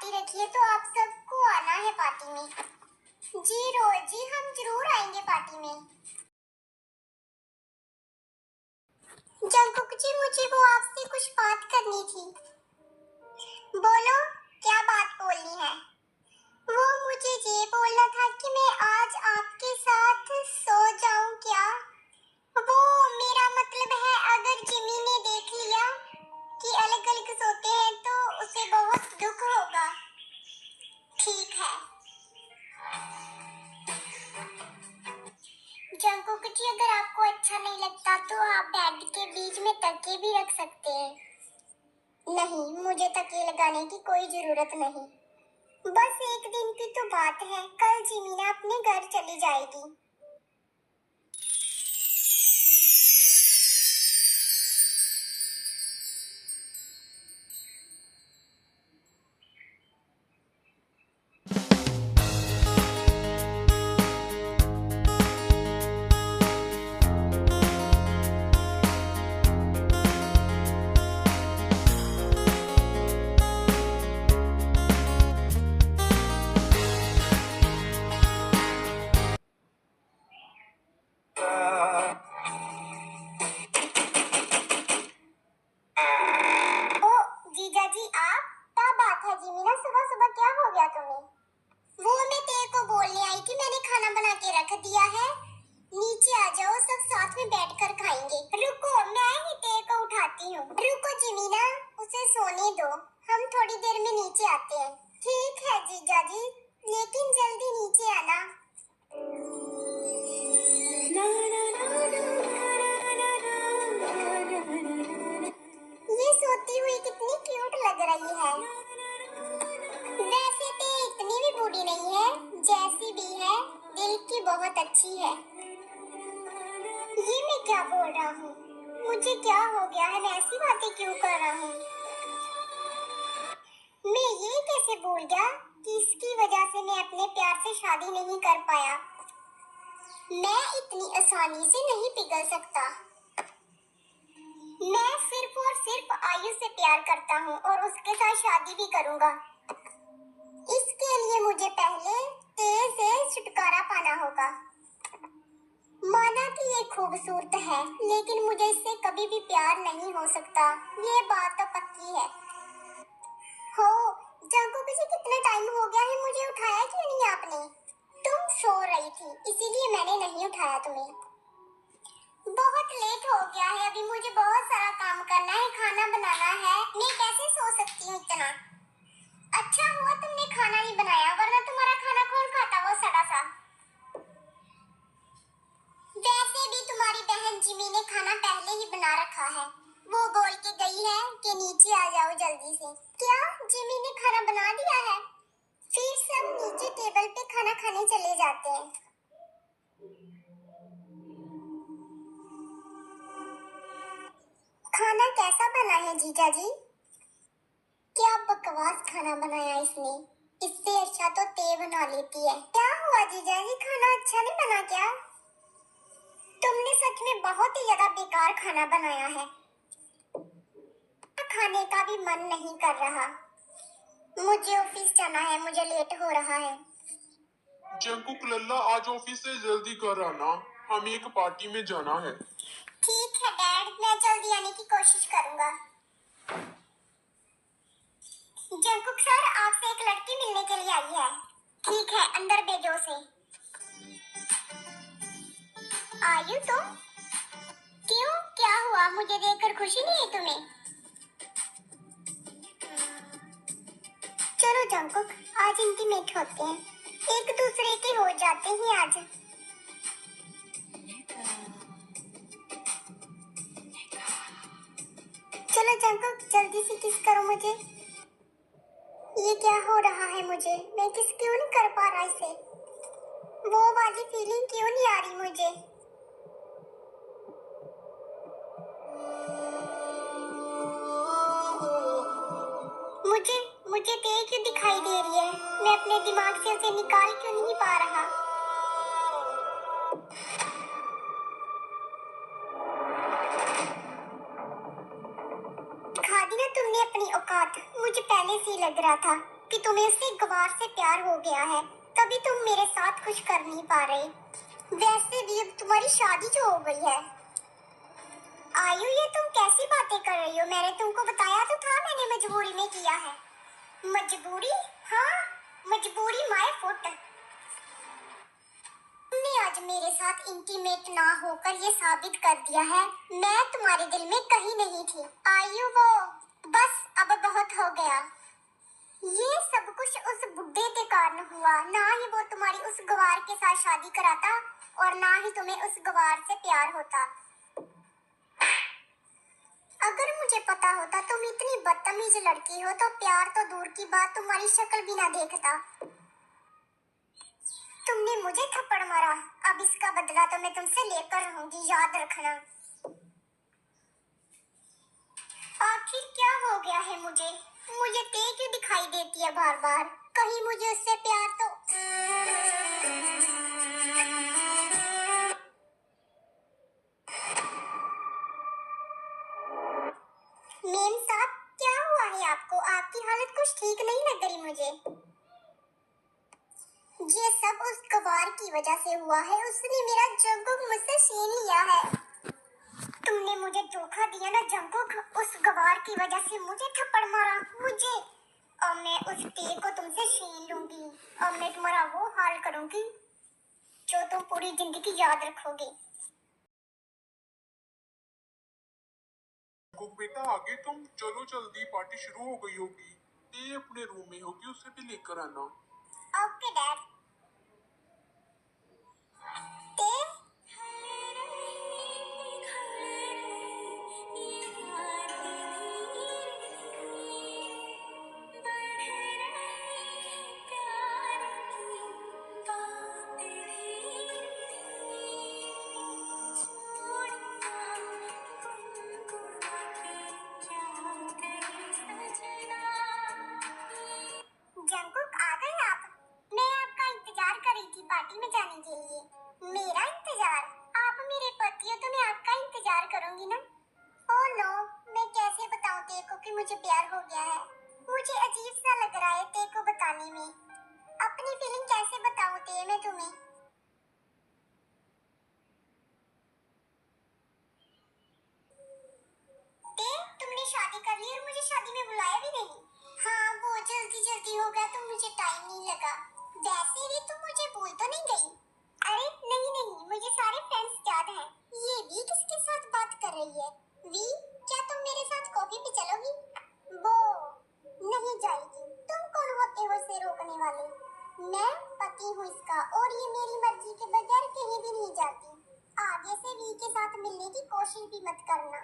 Party रखी है तो आप सबको आना है पार्टी में। जी रोज जी, हम जरूर आएंगे पार्टी में। जंकुक जी, मुझे वो आपसे कुछ बात करनी थी। बोलो, क्या बात बोलनी है? वो मुझे ये बोलना था कि मैं आज आपके साथ सो जाऊं क्या? वो मेरा मतलब है, अगर जिमी ने देख लिया कि अलग अलग सोते हैं तो उसे बहुत दुख होगा। ठीक है जंकुक जी, अगर आपको अच्छा नहीं लगता तो आप बेड के बीच में तकिए भी रख सकते हैं। नहीं, मुझे तकिए लगाने की कोई जरूरत नहीं। बस एक दिन की तो बात है, कल जिमीना अपने घर चली जाएगी। जीजा जी, आप क्या बात है जिमीना, सुबह सुबह क्या हो गया तुम्हें? वो मैं तेरे को बोलने आई थी, मैंने खाना बना के रख दिया है, नीचे आ जाओ, सब साथ में बैठकर खाएंगे। रुको, मैं ही तेरे को उठाती हूँ। रुको जिमीना, उसे सोने दो, हम थोड़ी देर में नीचे आते हैं। ठीक है जीजा जी, लेकिन जल्दी नीचे आना। ये सोती हुई कितनी क्यूट लग रही है। वैसे तो इतनी भी बूढ़ी नहीं है, जैसी भी है दिल की बहुत अच्छी है। ये मैं क्या बोल रहा हूँ? मुझे क्या हो गया है? मैं ऐसी बातें क्यों कर रहा हूँ? मैं ये कैसे भूल गया कि इसकी वजह से मैं अपने प्यार से शादी नहीं कर पाया। मैं इतनी आसानी से नहीं पिघल सकता। मैं सिर्फ और सिर्फ आयु से प्यार करता हूँ और उसके साथ शादी भी करूँगा। इसके लिए मुझे पहले तेज से छुटकारा पाना होगा। माना कि ये खूबसूरत है, लेकिन मुझे इससे कभी भी प्यार नहीं हो सकता, ये बात तो पक्की है। हो जंकुक जी, कितना टाइम हो गया है, मुझे उठाया क्यों नहीं आपने? तुम सो रही थी, इसीलिए मैंने नहीं उठाया तुम्हें। बहुत लेट हो गया है, अभी मुझे बहुत सारा काम करना है, खाना बनाना है, मैं कैसे सो सकती हूँ इतना? अच्छा हुआ तुमने खाना नहीं बनाया, वरना तुम्हारा खाना कौन खाता वो सड़ा सा? वैसे भी तुम्हारी बहन जिमी ने खाना पहले ही बना रखा है, वो बोल के गई है कि नीचे आ जाओ जल्दी से। क्या जिमी ने खाना बना दिया है? फिर सब नीचे टेबल पे खाना खाने चले जाते हैं। खाना कैसा बना है जीजा जी? क्या बकवास खाना बनाया इसने, इससे अच्छा तो ते बना लेती है। क्या हुआ जीजा जी, खाना अच्छा नहीं बना क्या? तुमने सच में बहुत ही ज्यादा बेकार खाना बनाया है, खाने का भी मन नहीं कर रहा। मुझे ऑफिस जाना है, मुझे लेट हो रहा है। जंकुक लल्ला, आज ऑफिस से जल्दी कर आना, हमें एक पार्टी में जाना है। ठीक है डैड, मैं जल्दी आने की कोशिश करूंगा। जंकुक सर, आपसे एक लड़की मिलने के लिए आई है। ठीक है, अंदर भेजो उसे। आयु तुम? क्यों, क्या हुआ? मुझे देखकर खुशी नहीं है तुम्हें? चलो जंकुक, आज इंटीमेट होते हैं, एक दूसरे के हो जाते हैं आज। चलो जंकुक, जल्दी से किस करो मुझे। ये क्या हो रहा है मुझे? मैं किस क्यों नहीं कर पा रहा इसे? वो वाली फीलिंग क्यों नहीं आ रही मुझे? मुझे मुझे तेज क्यों दिखाई दे रही है? मैं अपने दिमाग से उसे निकाल क्यों नहीं पा रहा? दिखा दी ना तुमने अपनी औकात, मुझे पहले से ही लग रहा था कि तुम्हें उससे गवार से प्यार हो गया है, तभी तुम मेरे साथ कुछ कर नहीं पा रहे। वैसे भी अब तुम्हारी शादी जो हो गई है। आयु, ये तुम कैसी बातें कर रही हो? मैंने तुमको बताया तो था मैंने मजबूरी में किया है। मजबूरी? हाँ, मजबूरी माय फुट। तुमने आज मेरे साथ इंटीमेट ना होकर ये साबित कर दिया है मैं तुम्हारे दिल में कहीं नहीं थी। आयु, वो बस अब बहुत हो गया। ये सब कुछ उस बुड्ढे के कारण हुआ, ना ही वो तुम्हारी उस गवार के साथ शादी कराता और ना ही तुम्हें उस गवार से प्यार होता। अगर मुझे पता होता तुम इतनी बदतमीज लड़की हो तो प्यार तो दूर की बात तुम्हारी शक्ल भी ना देखता। तुमने मुझे थप्पड़ मारा, अब इसका बदला तो मैं तुमसे लेकर रहूंगी, याद रखना। आखिर क्या हो गया है मुझे? मुझे ते क्यों दिखाई देती है बार बार? कहीं मुझे उससे प्यार तो मेम साहब, क्या हुआ है आपको? आपकी हालत कुछ ठीक नहीं लग रही मुझे। ये सब उस गवार की वजह से हुआ है। उसने मेरा जंकुक मुझसे छीन लिया है। तुमने मुझे धोखा दिया ना जंकुक। उस गवार की वजह से मुझे थप्पड़ मारा। मुझे अब मैं उस ते को तुमसे छीन लूंगी। अब मैं तुम्हारा वो हाल करूंगी जो तुम पूरी जिंदगी याद रखोगे। जंकुक बेटा, आगे तुम चलो, जल्दी पार्टी शुरू हो गई होगी। ये अपने रूम में होगी, उसे भी लेकर आना। Okay dad. ते जंकुक, आ गए आप? मैं आपका इंतजार कर रही थी पार्टी में जाने के लिए। मेरा इंतजार? आप मेरे पति हो तो मैं आपका इंतजार करूंगी ना। ओह नो, मैं कैसे बताऊं तेको कि मुझे प्यार हो गया है? मुझे अजीब सा लग रहा है तेको बताने में। अपनी फीलिंग कैसे बताऊं ते मैं तुम्हें? ते, तुमने शादी कर ली और मुझे शादी में बुलाया भी नहीं। हाँ, वो जल्दी जल्दी हो गया तो मुझे टाइम नहीं लगा। वैसे भी तुम मुझे भूल तो नहीं गई? अरे नहीं नहीं, मुझे सारे फ्रेंड्स याद हैं। ये वी किसके साथ बात कर रही है? वी, क्या तुम मेरे साथ कॉफी पे चलोगी? वो नहीं जाएगी। तुम कौन होते हो इसे रोकने वाले? मैं पति हूँ इसका और ये मेरी मर्जी के बगैर कहीं भी नहीं जाती। आगे से वी के साथ मिलने की कोशिश भी मत करना।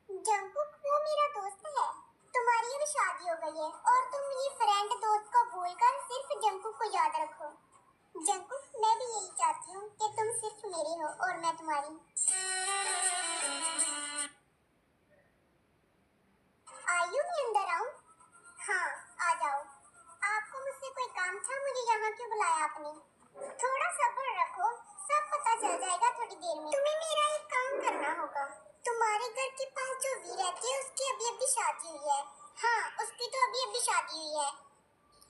जंकुक, वो मेरा दोस्त है। तुम्हारी अब शादी हो गई है और तुम ये फ्रेंड दोस्त को भूलकर सिर्फ जंकुक को याद रखो। जंकुक, मैं भी यही चाहती हूँ कि तुम सिर्फ मेरी हो और मैं तुम्हारी। आयु, मैं अंदर आऊं? हाँ, आ जाओ। आपको मुझसे कोई काम था? मुझे यहाँ क्यों बुलाया आपने? थोड़ा सब्र रखो, सब पता चल जाएगा थोड़ी देर में। तुम्हें मेरा एक काम करना होगा। तुम्हारे घर के पास जो वी रहती है उसकी अभी अभी शादी हुई है। हाँ, उसकी तो अभी अभी शादी हुई है।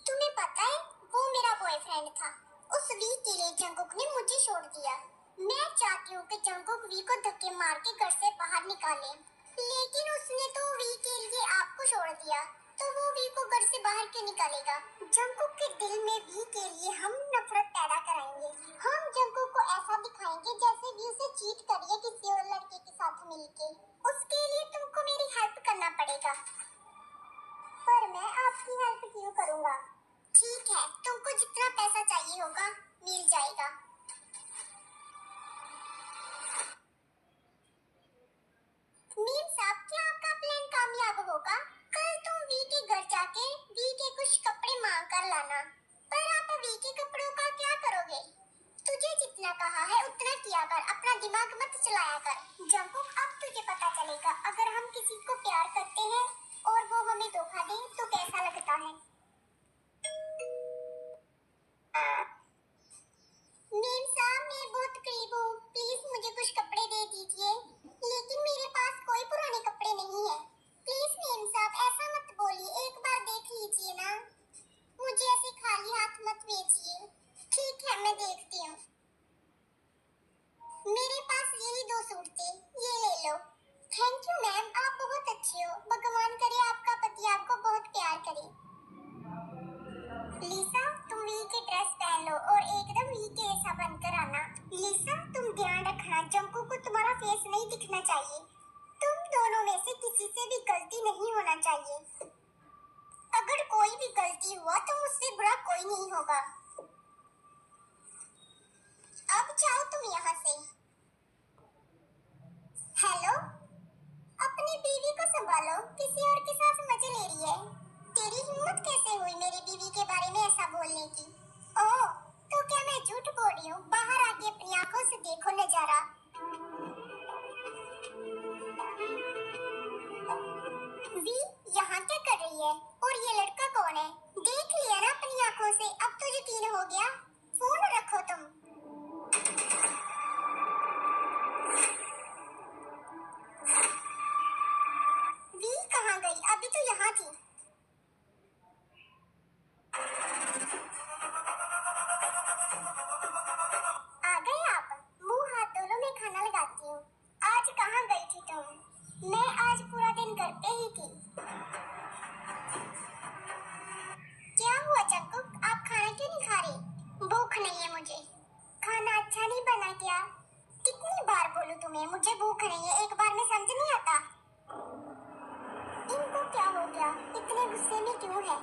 तुम्हें पता है, वो मेरा बॉयफ्रेंड था। उस वी के लिए जंकुक ने मुझे छोड़ दिया। मैं चाहती हूँ कि जंकुक वी को धक्के मार के घर से बाहर निकाले, लेकिन उसने तो वी के लिए आपको छोड़ दिया, तो वो वी को घर से बाहर क्यों निकालेगा? जंकुक के दिल में वी के लिए हम नफरत पैदा कराएंगे। हम जंकुक को ऐसा दिखाएंगे जैसे वी उसे चीट करी है किसी और लड़के के साथ मिलके। उसके लिए तुमको मेरी हेल्प करना पड़ेगा। पर मैं आपकी हेल्प क्यों करूँगा? ठीक है, तुमको जितना पैसा चाहिए होगा मिल जाएगा। मीम साहब, क्या आपका प्लान कामयाब होगा? कल तुम वी के घर जाके वी के कुछ कपड़े मांग कर लाना। पर आप वी के कपड़ों का क्या करोगे? तुझे जितना कहा है उतना किया कर, अपना दिमाग मत चलाया कर। जंकुक, अब तुझे पता चलेगा अगर हम किसी को प्यार करते हैं और वो हमें धोखा दे तो कैसा लगता है। मीम साहब, मैं बहुत करीब हूँ, प्लीज मुझे कुछ कपड़े दे दीजिए। लेकिन मेरे पास कोई पुराने कपड़े नहीं है। प्लीज मीम साहब, ऐसा मत बोलिए, एक बार देख लीजिए। मुझसे किसी से भी गलती नहीं होना चाहिए। अगर कोई भी गलती हुआ तो मुझसे बुरा कोई नहीं होगा। अब जाओ तुम यहाँ से। हेलो, अपनी बीवी को संभालो, किसी और के साथ मजे ले रही है। तेरी हिम्मत कैसे हुई मेरी बीवी के बारे में ऐसा बोलने की? ओह, तो क्या मैं झूठ बोल रही हूँ? बाहर आके अपनी आंखों से देखो नजारा। वी यहाँ क्या कर रही है? और ये लड़का कौन है? देख लिया ना अपनी आंखों से, अब तो यकीन हो गया। फोन रखो तुम। वी कहाँ गई? अभी तो यहाँ थी। आ गए आप? मुंह हाथ धो लो, मैं खाना लगाती हूँ। आज कहाँ गई थी तुम? मैं आज पूरा दिन घर पे ही थी। क्या हुआ जंकुक, आप खाना क्यों नहीं खा रही? भूख नहीं है मुझे। खाना अच्छा नहीं बना क्या? कितनी बार बोलूं तुम्हें, मुझे भूख नहीं है, एक बार में समझ नहीं आता। इनको क्या हो गया? इतने गुस्से में क्यों है?